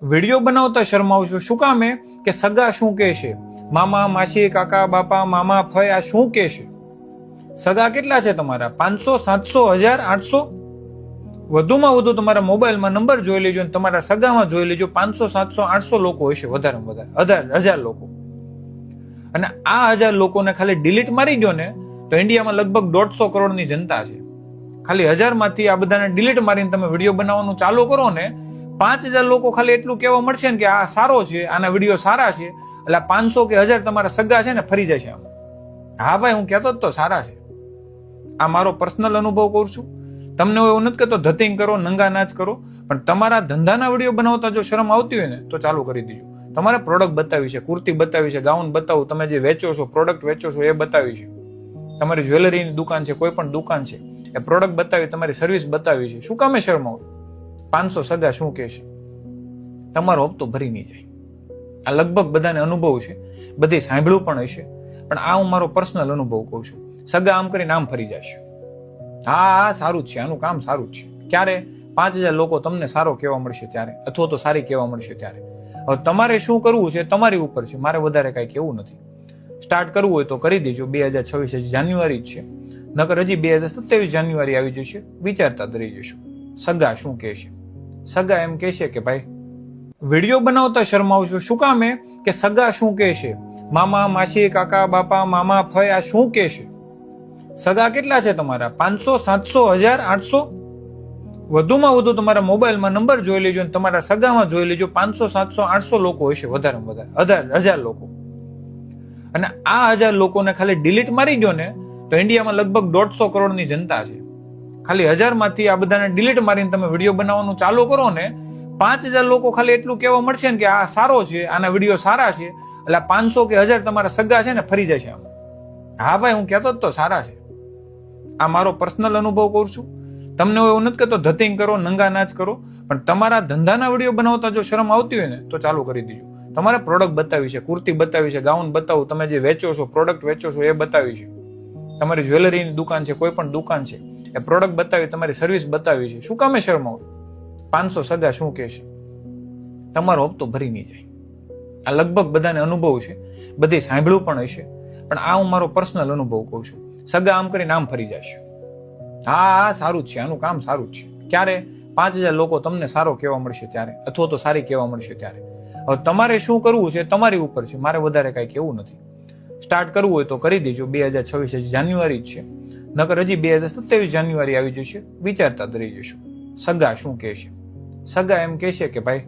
Video બનાવતા શરમાવ છો શું કામ કે સગા શું કહે છે, મામા માસી કાકા બાપા મામા ફઈ આ શું કહે છે? સગા કેટલા છે તમારા? 500 700 1000 800? વધુમાં વધુ તમારા મોબાઈલમાં નંબર જોઈ લેજો અને તમારા સગામાં જોઈ લેજો. 500 700 800 લોકો હશે વધારે વધારે 1000 લોકો. અને આ 1000 લોકોને ખાલી ડિલીટ મારી દો ને તો ઇન્ડિયામાં લગભગ 150 કરોડની જનતા છે. ખાલી 1000 માંથી આ બધાને ડિલીટ મારીને તમે વિડીયો બનાવવાનું ચાલુ કરો ને, 5000 લોકો ખાલી એટલું કહેવા મળશે ને કે આ સારો છે, આના વિડીયો સારા છે, એટલે 500 કે 1000 તમારા સગા છે ને ફરી જશે. હા ભાઈ, હું કહેતો જ તો સારા છે. આ મારો પર્સનલ અનુભવ કરું છું. તમને એવું નથી કહેતો ધતિંગ કરો, નંગા નાચ કરો, પણ તમારા ધંધાના વિડીયો બનાવતા જો શરમ આવતી હોય ને તો ચાલુ કરી દીજો. તમારે પ્રોડક્ટ બતાવી છે, કુર્તી બતાવી છે, ગાઉન બતાવું, તમે જે વેચો છો, પ્રોડક્ટ વેચો છો એ બતાવી છે, તમારી જ્વેલરીની દુકાન છે, કોઈ પણ દુકાન છે, એ પ્રોડક્ટ બતાવી, તમારી સર્વિસ બતાવી છે. શું કામે શરમાવો? 500 સગા શું કહે છે? તમારો હપ્તો ભરી નહીં જાય. આ લગભગ બધાને અનુભવ છે, બધી સાંભળ્યું પણ હશે, પણ આ હું મારો પર્સનલ અનુભવ કહું છું. સગા આમ કરીને આમ ફરી જશે. હા સારું જ છે, આનું કામ સારું જ છે. ક્યારે? 5000 લોકો તમને સારો કહેવા મળશે ત્યારે, અથવા તો સારી કહેવા મળશે ત્યારે. હવે તમારે શું કરવું છે તમારી ઉપર છે, મારે વધારે કઈ કેવું નથી. સ્ટાર્ટ કરવું હોય તો કરી દેજો. 2026 જાન્યુઆરી જ છે, નકર હજી 2027 જાન્યુઆરી આવી જશે. વિચારતા જ રહી જશો. સગા શું કહે છે? સગા એમ કહે છે કે ભાઈ વિડીયો બનાવતા શરમાવ છો શું કામ કે સગા શું કહે છે, મામા માસી કાકા બાપા મામા ફઈ આ શું કહે છે? સગા કેટલા છે તમારા? 500 700 1000 800? વધુમાં વધુ તમારા મોબાઈલમાં નંબર જોઈ લેજો અને તમારા સગામાં જોઈ લેજો. 500 700 800 લોકો હશે વધારે વધારે 1000 લોકો. અને આ 1000 લોકોને ખાલી ડિલીટ મારી દો ને તો ઇન્ડિયામાં લગભગ 150 કરોડની જનતા છે. ખાલી 1000 માંથી આ બધાને ડિલીટ મારીને તમે વિડીયો બનાવવાનું ચાલુ કરો ને, 5000 લોકો ખાલી એટલું કહેવા મળશે ને કે આ સારો છે, આના વિડીયો સારા છે, એટલે 500 કે 1000 તમારા સગા છે ને ફરી જશે. હા ભાઈ, હું કહેતો જ તો સારા છે. આ મારો પર્સનલ અનુભવ કરું છું. તમને એવું નથી કહેતો ધતિંગ કરો, નંગા નાચ કરો, પણ તમારા ધંધાના વિડીયો બનાવતા જો શરમ આવતી હોય ને તો ચાલુ કરી દીજો. તમારે પ્રોડક્ટ બતાવી છે, કુર્તી બતાવી છે, ગાઉન બતાવું, તમે જે વેચો છો, પ્રોડક્ટ વેચો છો એ બતાવી છે, તમારી જ્વેલરીની દુકાન છે, કોઈ પણ દુકાન છે, એ પ્રોડક્ટ બતાવી, તમારી સર્વિસ બતાવી છે. શું કામે શરમાવો? 500 સગા શું કહે છે? તમારો હપ્તો ભરી નહીં જાય. આ લગભગ બધાને અનુભવ છે, બધી સાંભળ્યું પણ હશે, પણ આ હું મારો પર્સનલ અનુભવ કહું છું. સગા આમ કરીને આમ ફરી જશે. હા સારું જ છે, આનું કામ સારું જ છે. ક્યારે? 5000 લોકો તમને સારો કહેવા મળશે ત્યારે, અથવા તો સારી કહેવા મળશે ત્યારે. હવે તમારે શું કરવું છે તમારી ઉપર છે, મારે વધારે કઈ કેવું નથી. સ્ટાર્ટ કરવું હોય તો કરી દેજો. 2026 જાન્યુઆરી જ છે, નકર હજી 2027 જાન્યુઆરી આવી જશે. વિચારતા જ રહી જશો. સગા શું કહે છે? સગા એમ કહે છે કે ભાઈ